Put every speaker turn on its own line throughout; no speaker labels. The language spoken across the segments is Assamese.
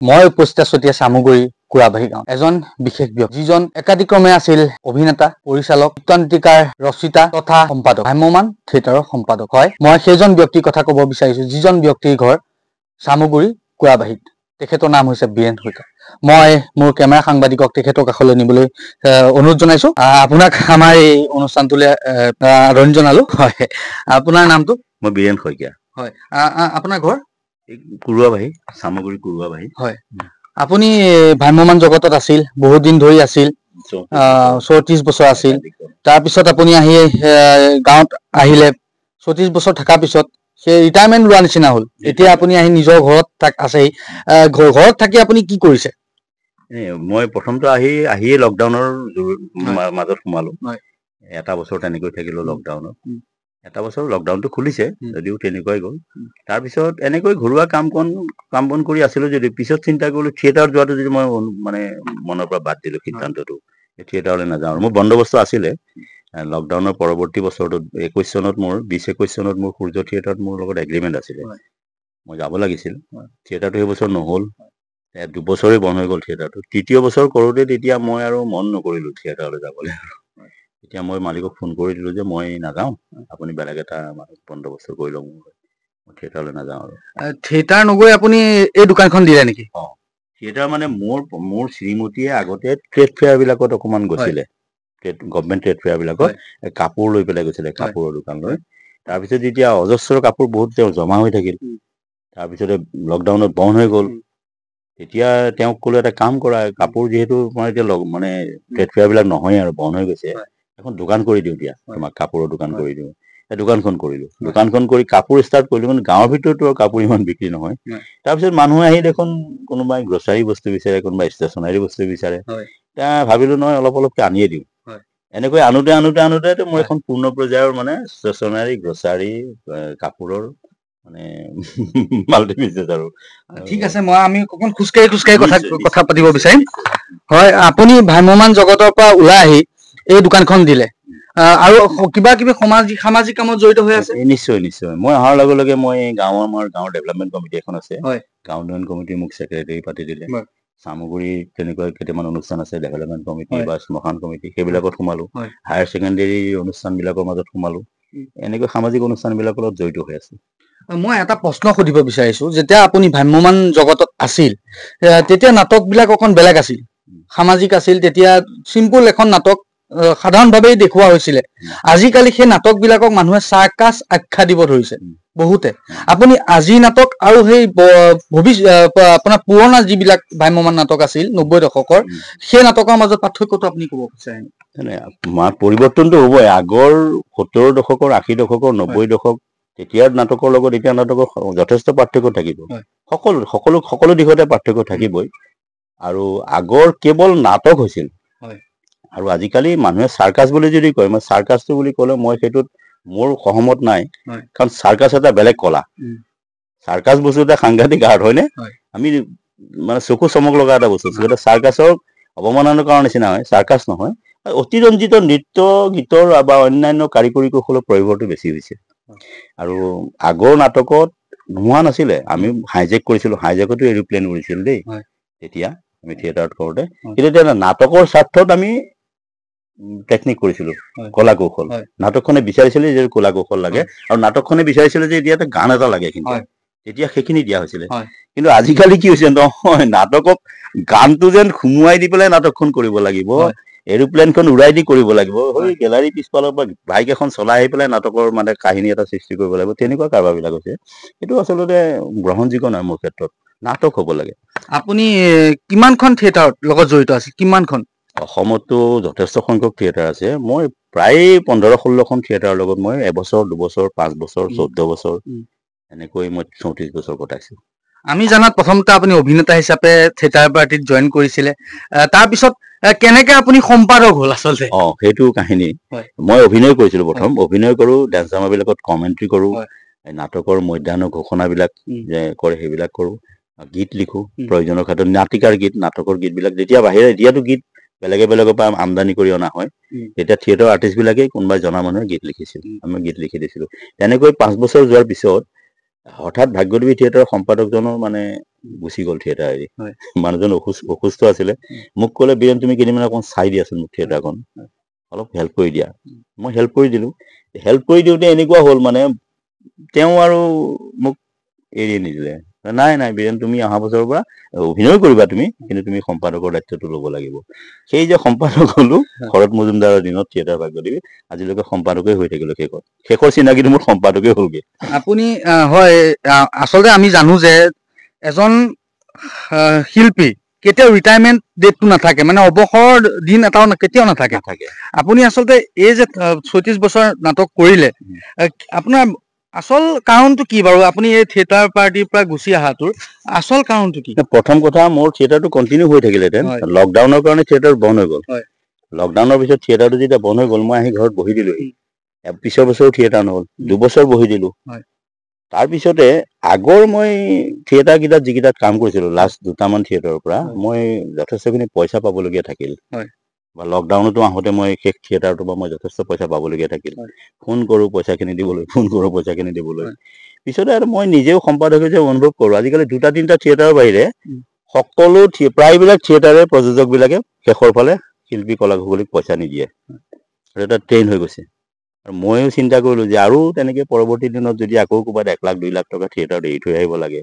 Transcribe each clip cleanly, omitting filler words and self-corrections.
মই উপস্থিত আছো এতিয়া চামগুৰি কুৰাবাহী গাঁও এজন বিশেষ ব্যক্তি যিজন একাধিক্ৰমে আছিল অভিনেতা পৰিচালক নৃত্যনাটিকাৰ ৰচিতা তথা সম্পাদক ভ্ৰাম্যমান থিয়েটাৰৰ সম্পাদক হয় মই সেইজন ব্যক্তিৰ কথা ক'ব বিচাৰিছো যিজন ব্যক্তিৰ ঘৰ চামগুৰি কুৰাবাহীত তেখেতৰ নাম হৈছে বীৰেন শইকীয়া মই মোৰ কেমেৰা সাংবাদিকক তেখেতৰ কাষলৈ নিবলৈ অনুৰোধ জনাইছো আপোনাক আমাৰ এই অনুষ্ঠানটোলৈ আদৰণি জনালো হয় আপোনাৰ নামটো
মই বীৰেন শইকীয়া
হয় আপোনাৰ ঘৰ
কুৰুৱাবাহী সামগ্ৰী কুৰুৱাবাহী
হয় আপুনি ভ্ৰাম্যমান জগতত আছিল বহুত দিন ধৰি আছিল 34 বছৰ আছিল তাৰ পিছত আপুনি আহি গাঁৱত আহিলে 34 বছৰ থকাৰ পিছত সেই ৰিটায়াৰমেন্ট লোৱা নিচিনা হ'ল এতিয়া আপুনি আহি নিজৰ ঘৰত আছে ঘৰত থাকি আপুনি কি কৰিছে
মই প্ৰথমটো আহিয়ে লকডাউনৰ মাজত সোমালো এটা বছৰ তেনেকৈ থাকিলো লকডাউনত এটা বছৰ লকডাউনটো খুলিছে যদিও তেনেকুৱাই গ'ল তাৰ পিছত এনেকৈ ঘৰুৱা কাম বন কৰি আছিলো যদি পিছত চিন্তা কৰিলো থিয়েটাৰ যোৱাটো যদি মই মানে মনৰ পৰা বাদ দিলো সিদ্ধান্তটো থিয়েটাৰলৈ নাযাওঁ মোৰ বন্দোবস্ত আছিলে লকডাউনৰ পৰৱৰ্তী বছৰটোত 21 চনত মোৰ 20-21 চনত মোৰ সূৰ্য থিয়েটাৰত মোৰ লগত এগ্ৰিমেণ্ট আছিলে মই যাব লাগিছিল থিয়েটাৰটো সেই বছৰ নহ'ল 2 বছৰে বন্ধ হৈ গ'ল থিয়েটাৰটো তৃতীয় বছৰ কৰোঁতে তেতিয়া মই আৰু মন নকৰিলো থিয়েটাৰলৈ যাবলৈ এতিয়া মই মালিকক ফোন কৰি দিলো যে মই নাযাওঁ আপুনি বেলেগ এটা বন্দোবস্ত কৰি লওক মই থিয়েটাৰলৈ নাযাওঁ আৰু
থিয়েটাৰ নগৈ আপুনি এই দোকানখন দিলে নেকি
থিয়েটাৰ মানে মোৰ শ্ৰীমতীয়ে আগতে ট্ৰেড ফেয়াৰ বিলাকত অকমান গৈছিলে গভৰ্ণমেণ্ট ট্ৰেড ফেয়াৰ বিলাকত কাপোৰ লৈ পেলাই গৈছিলে কাপোৰৰ দোকান লৈ তাৰপিছত যেতিয়া অজস্ৰ কাপোৰ বহুত তেওঁ জমা হৈ থাকিল তাৰপিছতে লকডাউনত বন্ধ হৈ গ'ল তেতিয়া তেওঁক ক'লো এটা কাম কৰা কাপোৰ যিহেতু মই এতিয়া মানে ট্ৰেড ফেয়াৰ বিলাক নহয় আৰু বন্ধ হৈ গৈছে এখন দোকান কৰি দিওঁ দিয়া তোমাক কাপোৰৰ দোকান কৰি দিওঁ দোকানখন কৰিলো দোকানখন কৰি কাপোৰ ষ্টাৰ্ট কৰিলো মানে গাঁৱৰ ভিতৰতো কাপোৰ ইমান বিক্ৰী নহয় তাৰপিছত মানুহে আহি দেখোন কোনোবাই গ্ৰছাৰী বস্তু বিচাৰে কোনোবাই ষ্টেচনাৰী বস্তু বিচাৰে এতিয়া ভাবিলো নহয় অলপ অলপকে আনিয়ে দিওঁ এনেকৈ আনোতে মই এখন পূৰ্ণ পৰ্যায়ৰ মানে ষ্টেচনাৰী গ্ৰছাৰী কাপোৰৰ মানে মাল্টি বিজনেছ আৰু
ঠিক আছে আমি অকণ খোজকাঢ়ি কথা পাতিব বিচাৰিম হয় আপুনি ভ্ৰাম্যমান জগতৰ পৰা ওলাই আহি এই দোকানখন দিলে আৰু কিবা কিবি সামাজিক কামত জড়িত হৈ আছে
নিশ্চয় মই অহাৰ লগে লগে মই আমাৰ গাঁৱৰ ডেভেলপমেণ্ট কমিটি এখন আছে গাঁও উন্নয়ন কমিটি মোক ছেক্ৰেটাৰী পাতি দিলে চামগুৰি তেনেকুৱা কেইটামান অনুষ্ঠান আছে ডেভেলপমেণ্ট কমিটি বা শ্মশান কমিটি সেইবিলাকত সোমালো হায়াৰ ছেকেণ্ডেৰী অনুষ্ঠানবিলাকৰ মাজত সোমালো এনেকৈ সামাজিক অনুষ্ঠানবিলাকৰ লগত জড়িত হৈ আছে
মই এটা প্ৰশ্ন সুধিব বিচাৰিছো যেতিয়া আপুনি ভ্ৰাম্যমান জগতত আছিল তেতিয়া নাটক বিলাক অকণ বেলেগ আছিল সামাজিক আছিল তেতিয়া চিম্পল এখন নাটক সাধাৰণভাৱে দেখুওৱা হৈছিলে আজিকালি সেই নাটক বিলাকক মানুহে সাৰ্কাছ আখ্যা দিব ধৰিছে বহুতে আপুনি আজি নাটক আৰু সেই আপোনাৰ পুৰণা যিবিলাক ভ্ৰাম্যমান নাটক আছিল 90 দশকৰ সেই নাটকৰ মাজত পাৰ্থক্যটো আপুনি ক'ব বিচাৰে
পৰিৱৰ্তনটো হ'বই আগৰ 70 দশকৰ 80 দশকৰ 90 দশক তেতিয়াৰ নাটকৰ লগত এতিয়া নাটকৰ যথেষ্ট পাৰ্থক্য থাকিব সকলো দিশতে পাৰ্থক্য থাকিবই আৰু আগৰ কেৱল নাটক হৈছিল আৰু আজিকালি মানুহে সাৰ্কাছ বুলি যদি কয় মই সাৰ্কাছটো বুলি ক'লে মই সেইটোত মোৰ সহমত নাই কাৰণ সাৰ্কাছ এটা বেলেগ কলা সাৰ্কাছ বস্তু এটা সাংঘাতিক আৰ্ট হয়নে আমি মানে চকু চমক লগা এটা বস্তু এটা সাৰ্কাছৰ অৱমাননাৰ কাৰণে নিচিনা হয় সাৰ্কাছ নহয় অতিৰঞ্জিত নৃত্য গীতৰ বা অন্যান্য কাৰিকৰী কৌশলৰ প্ৰয়োগটো বেছি হৈছে আৰু আগৰ নাটকত নোহোৱা নাছিলে আমি হাইজেক কৰিছিলো হাইজেকতো এৰোপ্লেন উৰিছিল দেই তেতিয়া আমি থিয়েটাৰত কৰোঁতে কিন্তু এতিয়া নাটকৰ স্বাৰ্থত আমি টেকনিক কৰিছিলো কলা কৌশল নাটকখনে বিচাৰিছিলে যে কলা কৌশল লাগে আৰু নাটকখনে বিচাৰিছিলে যে এতিয়া গান এটা লাগে কিন্তু তেতিয়া সেইখিনি দিয়া হৈছিলে কিন্তু আজিকালি কি হৈছে নহয় নাটকক গানটো যেন সুমুৱাই দি পেলাই নাটকখন কৰিব লাগিব এৰোপ্লেনখন উৰাই দি কৰিব লাগিব হৈ গেলাৰী পিছফালৰ পৰা বাইক এখন চলাই আহি পেলাই নাটকৰ মানে কাহিনী এটা সৃষ্টি কৰিব লাগিব তেনেকুৱা কাৰবাৰবিলাক হৈছে এইটো আচলতে গ্ৰহণযোগ্য নহয় মোৰ ক্ষেত্ৰত নাটক হ'ব লাগে
আপুনি কিমানখন থিয়েটাৰত লগত জড়িত আছিল কিমানখন
অসমতো যথেষ্ট সংখ্যক থিয়েটাৰ আছে মই প্ৰায় 15-16খন থিয়েটাৰৰ লগত মই এবছৰ 2 বছৰ 5 বছৰ 14 বছৰ এনেকৈ মই 34 বছৰ কটাইছো
আমি জানাত প্ৰথমতে আপুনি অভিনেতা হিচাপে থিয়েটাৰ পাৰ্টিত জয়েন কৰিছিলে তাৰ পিছত কেনেকৈ আপুনি সম্পাদক হ'ল আচলতে
সেইটো কাহিনী মই অভিনয় কৰিছিলো প্ৰথম অভিনয় কৰো ডান্স ড্ৰামাবিলাকত কমেন্ট্ৰি কৰো নাটকৰ মধ্যাহ্ন ঘোষণাবিলাক যে কৰে সেইবিলাক কৰো গীত লিখো প্ৰয়োজনৰ ক্ষেত্ৰত নাটিকাৰ গীত নাটকৰ গীতবিলাক যেতিয়া বাহিৰে এতিয়াতো গীত বেলেগৰ পৰা আমদানি কৰি অনা হয় তেতিয়া থিয়েটাৰ আৰ্টিষ্ট বিলাকে কোনোবাই জনা মানুহে গীত লিখিছিল আমি গীত লিখি দিছিলো তেনেকৈ 5 বছৰ যোৱাৰ পিছত হঠাৎ ভাগ্যদেৱী থিয়েটাৰৰ সম্পাদকজনৰ মানে গুচি গ'ল থিয়েটাৰ এৰি মানুহজন অসুস্থ আছিলে মোক ক'লে বীৰেন তুমি কেইদিনমান অকণ চাই দিয়াচোন মোক থিয়েটাৰখন অলপ হেল্প কৰি দিয়া মই হেল্প কৰি দিলোঁ হেল্প কৰি দিওঁতে এনেকুৱা হ'ল মানে তেওঁ আৰু মোক এৰি নিদিলে নাই নাই বীৰেন তুমি অহা বছৰৰ পৰা অভিনয় কৰিবা তুমি কিন্তু তুমি সম্পাদকৰ দায়িত্বটো ল'ব লাগিব সেই যে সম্পাদক হ'লো শৰৎ মজুমদাৰৰ দিনত থিয়েটাৰ ভাগ্যদেৱী আজিলৈকে সম্পাদকেই হৈ থাকিলো শেষৰ চিনাকিটো মোৰ সম্পাদকেই হ'লগে
আপুনি হয় আচলতে আমি জানো যে এজন শিল্পী কেতিয়াও ৰিটায়াৰমেণ্ট ডেটটো নাথাকে মানে অৱসৰৰ দিন এটাও কেতিয়াও নাথাকে আপুনি আচলতে এই যে ৩৬ বছৰ নাটক কৰিলে আপোনাৰ আচল কাৰণটো কি বাৰু আপুনি এই থিয়েটাৰ পাৰ্টিৰ পৰা গুচি অহাটোৰ আচল কাৰণটো কি
প্ৰথম কথা মোৰ থিয়েটাৰটো কণ্টিনিউ হৈ থাকিলেহেঁতেন লকডাউনৰ কাৰণে থিয়েটাৰ বন্ধ হৈ গ'ল লকডাউনৰ পিছত থিয়েটাৰটো যেতিয়া বন্ধ হৈ গ'ল মই আহি ঘৰত বহি দিলোহি পিছৰ বছৰো থিয়েটাৰ নহ'ল 2 বছৰ বহি দিলোঁ তাৰপিছতে আগৰ মই থিয়েটাৰ কেইটাত যিকেইটাত কাম কৰিছিলোঁ লাষ্ট দুটামান থিয়েটাৰৰ পৰা মই যথেষ্টখিনি পইচা পাবলগীয়া থাকিল বা লকডাউনতো আহোঁতে মই শেষ থিয়েটাৰটোৰ পৰা মই যথেষ্ট পইচা পাবলগীয়া থাকিল ফোন কৰোঁ পইচাখিনি দিবলৈ পিছতে আৰু মই নিজেও সম্পাদকে যে অনুভৱ কৰোঁ আজিকালি 2-3টা থিয়েটাৰৰ বাহিৰে সকলো প্ৰায়বিলাক থিয়েটাৰে প্ৰযোজকবিলাকে শেষৰ ফালে শিল্পী কলাকুশলীক পইচা নিদিয়ে আৰু এটা ট্ৰেইন হৈ গৈছে আৰু ময়ো চিন্তা কৰিলোঁ যে আৰু তেনেকৈ পৰৱৰ্তী দিনত যদি আকৌ ক'ৰবাত 1 লাখ 2 লাখ টকা থিয়েটাৰত এৰি থৈ আহিব লাগে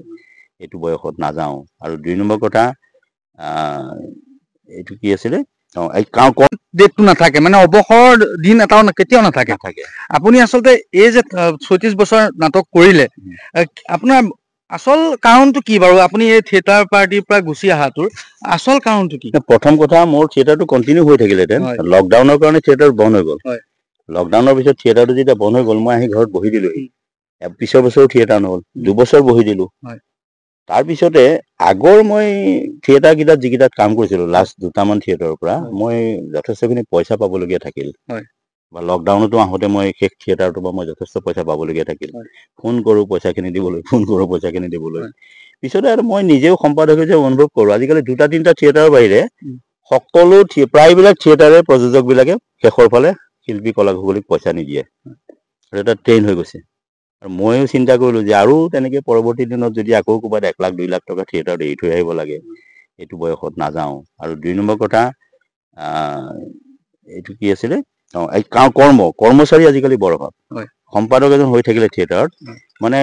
এইটো বয়সত নাযাওঁ আৰু 2 নম্বৰ কথা এইটো কি আছিলে
ডেটটো নাথাকে মানে অৱসৰৰ দিন এটাও কেতিয়াও নাথাকে আপুনি আচলতে এই যে ৩৬ বছৰ নাটক কৰিলে আপোনাৰ আচল কাৰণটো কি বাৰু আপুনি এই থিয়েটাৰ পাৰ্টিৰ পৰা গুচি অহাটোৰ আচল কাৰণটো কি
প্ৰথম কথা মোৰ থিয়েটাৰটো কণ্টিনিউ হৈ থাকিলেহেঁতেন লকডাউনৰ কাৰণে থিয়েটাৰ বন্ধ হৈ গ'ল লকডাউনৰ পিছত থিয়েটাৰটো যেতিয়া বন্ধ হৈ গ'ল মই আহি ঘৰত বহি দিলোহি পিছৰ বছৰো থিয়েটাৰ নহ'ল 2 বছৰ বহি দিলোঁ তাৰপিছতে আগৰ মই থিয়েটাৰ কেইটাত যিকেইটাত কাম কৰিছিলোঁ লাষ্ট দুটামান থিয়েটাৰৰ পৰা মই যথেষ্টখিনি পইচা পাবলগীয়া থাকিল বা লকডাউনতো আহোঁতে মই শেষ থিয়েটাৰটোৰ পৰা মই যথেষ্ট পইচা পাবলগীয়া থাকিল ফোন কৰোঁ পইচাখিনি দিবলৈ পিছতে আৰু মই নিজেও সম্পাদকে যে অনুভৱ কৰোঁ আজিকালি 2-3টা থিয়েটাৰৰ বাহিৰে সকলো প্ৰায়বিলাক থিয়েটাৰে প্ৰযোজকবিলাকে শেষৰ ফালে শিল্পী কলাকুশলীক পইচা নিদিয়ে আৰু এটা ট্ৰেইন হৈ গৈছে আৰু ময়ো চিন্তা কৰিলোঁ যে আৰু তেনেকৈ পৰৱৰ্তী দিনত যদি আকৌ ক'ৰবাত 1 লাখ 2 লাখ টকা থিয়েটাৰত এৰি থৈ আহিব লাগে এইটো বয়সত নাযাওঁ আৰু 2 নম্বৰ কথা এইটো কি আছিলে কৰ্মচাৰী আজিকালি বৰ অভাৱ সম্পাদক এজন হৈ থাকিলে থিয়েটাৰত মানে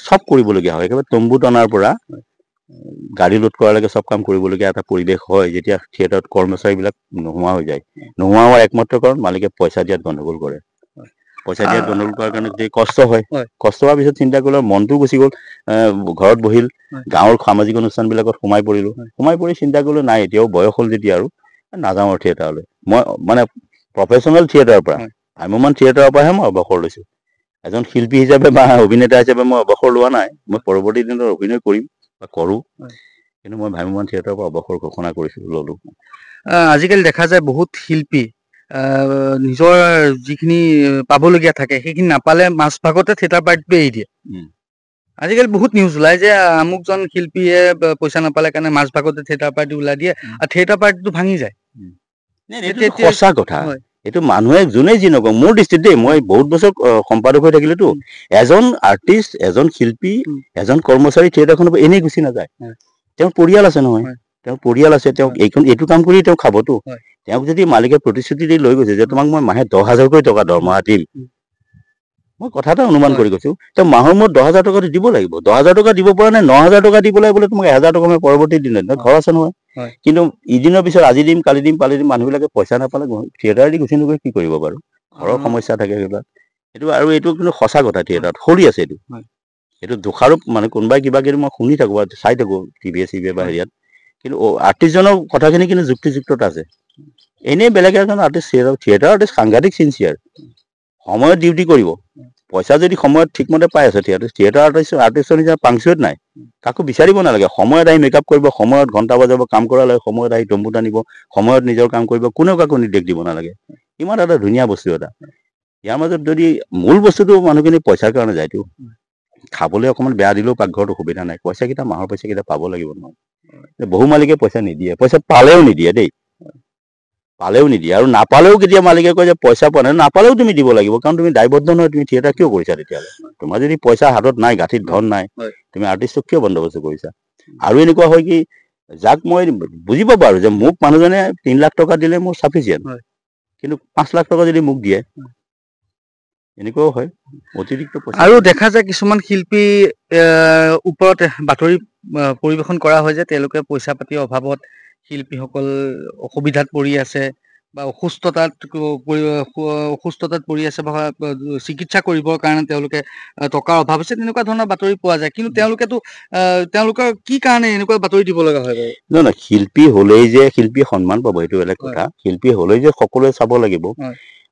চব কৰিবলগীয়া হয় একেবাৰে তম্বু টনাৰ পৰা গাড়ী লোড কৰালৈকে চব কাম কৰিবলগীয়া এটা পৰিৱেশ হয় যেতিয়া থিয়েটাৰত কৰ্মচাৰীবিলাক নোহোৱা হৈ যায় নোহোৱা হোৱাৰ একমাত্ৰ কাৰণ মালিকে পইচা দিয়াত গণ্ডগোল কৰে পইচা দিয়াত গণ্ডগোল কৰাৰ কাৰণে যে কষ্ট হয় কষ্ট হোৱাৰ পিছত চিন্তা কৰিলে মনটো গুচি গ'ল ঘৰত বহিল গাঁৱৰ সামাজিক অনুষ্ঠানবিলাকত সোমাই পৰি চিন্তা কৰিলোঁ নাই এতিয়াও বয়স হ'ল যেতিয়া আৰু নাযাওঁ আৰু থিয়েটাৰলৈ মই মানে প্ৰফেশ্যনেল থিয়েটাৰৰ পৰা ভ্ৰাম্যমাণ থিয়েটাৰৰ পৰাহে মই অৱসৰ লৈছোঁ এজন শিল্পী হিচাপে বা অভিনেতা হিচাপে মই অৱসৰ লোৱা নাই মই পৰৱৰ্তী দিনত অভিনয় কৰিম বা কৰোঁ কিন্তু মই ভ্ৰাম্যমাণ থিয়েটাৰৰ পৰা অৱসৰ ঘোষণা ল'লোঁ
আজিকালি দেখা যায় বহুত শিল্পী নিজৰ যিখিনি পাবলগীয়া থাকে সেইখিনি নাপালে মাজভাগতে থিয়েটাৰ পাৰ্টিটো এৰি দিয়ে আজিকালি বহুত নিউজ ওলাই যে আমুকজন শিল্পীয়ে পইচা নাপালে কাৰণে মাজভাগতে থিয়েটাৰ পাৰ্টি ওলাই দিয়ে আৰু থিয়েটাৰ পাৰ্টিটো ভাঙি যায়
সঁচা কথা এইটো মানুহে যোনে যি নকওঁ মোৰ দৃষ্টিত দেই মই বহুত বছৰ সম্পাদক হৈ থাকিলেতো এজন আৰ্টিষ্ট এজন শিল্পী এজন কৰ্মচাৰী থিয়েটাৰখনৰ পৰা এনেই গুচি নাযায় তেওঁৰ পৰিয়াল আছে নহয় তেওঁৰ পৰিয়াল আছে তেওঁক এইটো কাম কৰি তেওঁ খাবতো তেওঁক যদি মালিকে প্ৰতিশ্ৰুতি দি লৈ গৈছে যে তোমাক মই মাহে 10,000কৈ টকা দৰমহা দিম মই কথা এটা অনুমান কৰি কৈছোঁ তেওঁ মাহৰ মূৰত 10,000 টকা দিব লাগিব 10,000 টকা দিব পৰা নাই 9,000 টকা দিব লাগিব বোলে তোমাক 1,000 টকা মই পৰৱৰ্তী দিনত ঘৰ আছে নহয় কিন্তু ইদিনৰ পিছত আজি দিম কালি দিম মানুহবিলাকে পইচা নাপালে থিয়েটাৰ দি গুচি নগৈ কি কৰিব বাৰু ঘৰৰ সমস্যা থাকে সেইবিলাক এইটো কিন্তু সঁচা কথা থিয়েটাৰত সৰি আছে এইটো দোষাৰোপ মানে কোনোবাই কিবা কিবি মই শুনি থাকোঁ বা চাই থাকোঁ টিভিয়ে বা হেৰিয়াত কিন্তু আৰ্টিষ্টজনৰ কথাখিনি কিন্তু যুক্তিযুক্ততা আছে এনেই বেলেগ এজন আৰ্টিষ্ট থিয়েটাৰ আৰ্টিষ্ট সাংঘাতিক চিনচিয়াৰ সময়ত ডিউটি কৰিব পইচা যদি সময়ত ঠিকমতে পাই আছে থিয়েটাৰ আৰ্টিষ্টৰ নিচিনা পাংচুৱেট নাই কাকো বিচাৰিব নালাগে সময়ত আহি মেকআপ কৰিব সময়ত ঘণ্টা বজাব কাম কৰালৈ সময়ত আহি তম্বু টানিব সময়ত নিজৰ কাম কৰিব কোনেও কাকো নিৰ্দেশ দিব নালাগে ইমান এটা ধুনীয়া বস্তু এটা ইয়াৰ মাজত যদি মূল বস্তুটো মানুহখিনি পইচাৰ কাৰণে যায়তো খাবলৈ অকণমান বেয়া দিলেও পাকঘৰত অসুবিধা নাই পইচাকেইটা মাহৰ পইচাকেইটা পাব লাগিব নহয় বহু মালিকে পইচা নিদিয়ে পইচা পালেও নিদিয়ে দেই পালেও নিদিয়ে আৰু নাপালেও কেতিয়া মালিকে কয় যে পইচা পোৱা নাই, নাপালেও তুমি দিব লাগিব, কাৰণ তুমি দায়বদ্ধ নহয়, তুমি থিয়েটাৰ কিয় কৰিছা তেতিয়াহ'লে? তোমাৰ যদি পইচা হাতত নাই, গাঁঠিত ধন নাই, তুমি আৰ্টিষ্টক কিয় বন্দবস্ত কৰিছা? আৰু এনেকুৱা হয় কি, যাক মই বুজি পাব আৰু যে মোক মানুহজনে 3 লাখ টকা দিলে মোৰ চাফিচিয়েণ্ট, কিন্তু 5 লাখ টকা যদি মোক দিয়ে, এনেকুৱাও হয় অতিৰিক্ত পইচা।
আৰু দেখা যায় কিছুমান শিল্পী ওপৰত বাতৰি পৰিৱেশন কৰা হয় যে তেওঁলোকে পইচা পাতিৰ অভাৱত শিল্পীসকল অসুবিধাত পৰি আছে বা অসুস্থতাত পৰি আছে বা চিকিৎসা কৰিবৰ কাৰণে তেওঁলোকে টকাৰ অভাৱ আছে, তেনেকুৱা ধৰণৰ বাতৰি পোৱা যায়। কিন্তু তেওঁলোকৰ কি কাৰণে এনেকুৱা বাতৰি দিব লগা হয় বাৰু?
নহয়, শিল্পী হলেই যে শিল্পী সন্মান পাব এইটো বেলেগ কথা। শিল্পী হলেই যে সকলোৱে চাব লাগিব,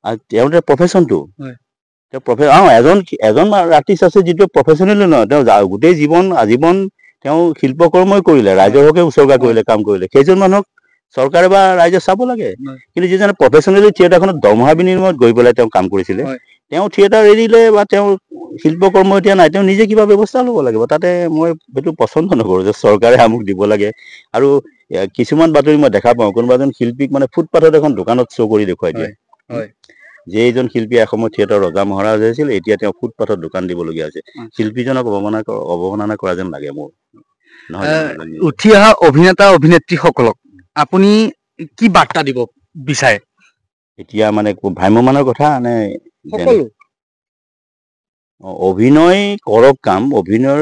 আৰু তেওঁৰ প্ৰফেশ্যনটো, এজন আৰ্টিষ্ট আছে যিটো প্ৰফেশ্যনেলি নহয়, তেওঁ গোটেই আজীৱন তেওঁ শিল্পকৰ্মই কৰিলে, ৰাইজৰ হকে উচৰ্গা কৰিলে, কাম কৰিলে, সেইজন মানুহক চৰকাৰে বা ৰাইজে চাব লাগে। কিন্তু যিজনে প্ৰফেশ্যনেলি থিয়েটাৰখনত দৰমহা বিনিময়ত গৈ পেলাই তেওঁ কাম কৰিছিলে, তেওঁ থিয়েটাৰ এৰিলে বা তেওঁৰ শিল্পকৰ্ম এতিয়া নাই, তেওঁ নিজে কিবা ব্যৱস্থা ল'ব লাগিব। তাতে মই সেইটো পচন্দ নকৰোঁ যে চৰকাৰে আমুক দিব লাগে। আৰু কিছুমান বাতৰি মই দেখা পাওঁ, কোনোবা এজন শিল্পীক মানে ফুটপাথত এখন দোকানত শ্ব' কৰি দেখুৱাই দিয়ে, যে এইজন শিল্পী এসময়ত থিয়েটাৰ ৰজা মহাৰাজ হৈছিল, এতিয়া তেওঁ ফুটপাথত দোকান দিবলগীয়া হৈছে। শিল্পীজনক অৱমাননা কৰা যেন লাগে মোৰ।
উঠি অহা অভিনেতা অভিনেত্ৰীসকলক আপুনি কি বাৰ্তা দিব বিচাৰে?
এতিয়া মানে ভ্ৰাম্যমানৰ কথা নে
সকলো?
অভিনয় কৰক, কাম অভিনয়ৰ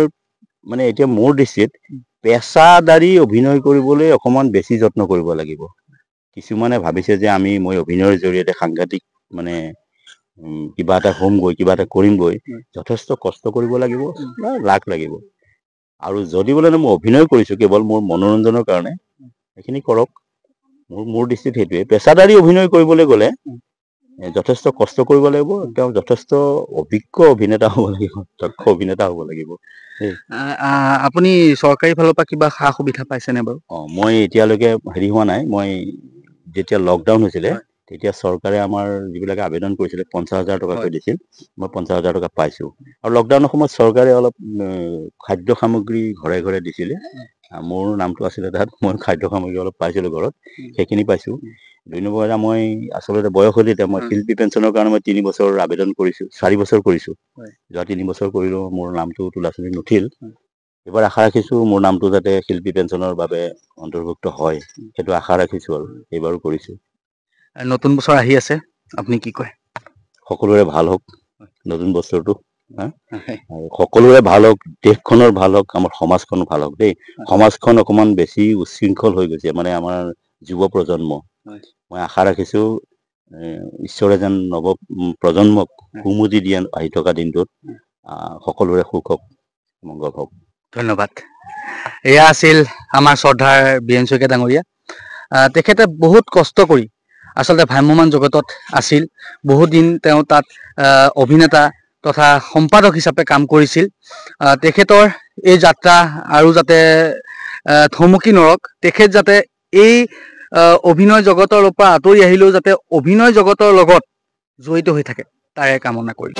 মানে এতিয়া মোৰ দৃষ্টিত পেছাদাৰী অভিনয় কৰিবলৈ অকণমান বেছি যত্ন কৰিব লাগিব। কিছুমানে ভাবিছে যে মই অভিনয়ৰ জৰিয়তে সাংঘাতিক মানে কিবা এটা হ'মগৈ, কিবা এটা কৰিমগৈ, যথেষ্ট কষ্ট কৰিব লাগিব, লাগ লাগিব। আৰু যদি বোলে মই অভিনয় কৰিছোঁ কেৱল মোৰ মনোৰঞ্জনৰ কাৰণে, সেইখিনি কৰক। মোৰ দৃষ্টিত সেইটোৱে। পেছাদাৰী অভিনয় কৰিবলৈ গ'লে যথেষ্ট কষ্ট কৰিব লাগিব, তেওঁ যথেষ্ট অভিজ্ঞ অভিনেতা হ'ব লাগিব, দক্ষ অভিনেতা হ'ব লাগিব।
আপুনি চৰকাৰী ফালৰ পৰা কিবা সা সুবিধা পাইছেনে বাৰু?
মই এতিয়ালৈকে হেৰি হোৱা নাই। মই যেতিয়া লকডাউন হৈছিলে, তেতিয়া চৰকাৰে আমাৰ যিবিলাকে আবেদন কৰিছিলে 50,000 টকাকৈ দিছিল, মই 50,000 টকা পাইছোঁ। আৰু লকডাউনৰ সময়ত চৰকাৰে অলপ খাদ্য সামগ্ৰী ঘৰে ঘৰে দিছিলে, মোৰ নামটো আছিলে তাত, মই খাদ্য সামগ্ৰী অলপ পাইছিলোঁ ঘৰত, সেইখিনি পাইছোঁ। 2 নম্বৰ কথা, মই আচলতে বয়স হ'ল এতিয়া, মই শিল্পী পেঞ্চনৰ কাৰণে মই 3 বছৰ আবেদন কৰিছোঁ, 4 বছৰ কৰিছোঁ। যোৱা 3 বছৰ কৰিলোঁ, মোৰ নামটো তোলা-চলি নুঠিল। এবাৰ আশা ৰাখিছোঁ মোৰ নামটো যাতে শিল্পী পেঞ্চনৰ বাবে অন্তৰ্ভুক্ত হয়, সেইটো আশা ৰাখিছোঁ, আৰু এইবাৰো কৰিছোঁ।
নতুন বছৰ আহি আছে, আপুনি কি কয়?
সকলোৰে ভাল হওক নতুন বছৰটো, সকলোৰে ভাল হওক, দেশখনৰ ভাল হওক, আমাৰ সমাজখন ভাল হওক দেই। সমাজখন অকণমান বেছি উচ্ছৃংখল হৈ গৈছে, মানে আমাৰ যুৱ প্ৰজন্ম। মই আশা ৰাখিছোঁ ঈশ্বৰে যেন প্ৰজন্মক সুমতি দিয়ে আহি থকা দিনটোত, সকলোৰে সুখ হওক, মংগল হওক।
ধন্যবাদ। এয়া আছিল আমাৰ শ্ৰদ্ধাৰ বীৰেন শইকীয়া ডাঙৰীয়া। তেখেতে বহুত কষ্ট কৰি আচলতে ভ্ৰাম্যমান জগতত আছিল। বহুত দিন তেওঁ তাত অভিনেতা তথা সম্পাদক হিচাপে কাম কৰিছিল। তেখেতৰ এই যাত্ৰা আৰু যাতে থমকি নৰক, তেখেত যাতে এই অভিনয় জগতৰ পৰা আঁতৰি আহিলেও যাতে অভিনয় জগতৰ লগত জড়িত হৈ থাকে, তাৰে কামনা কৰিম।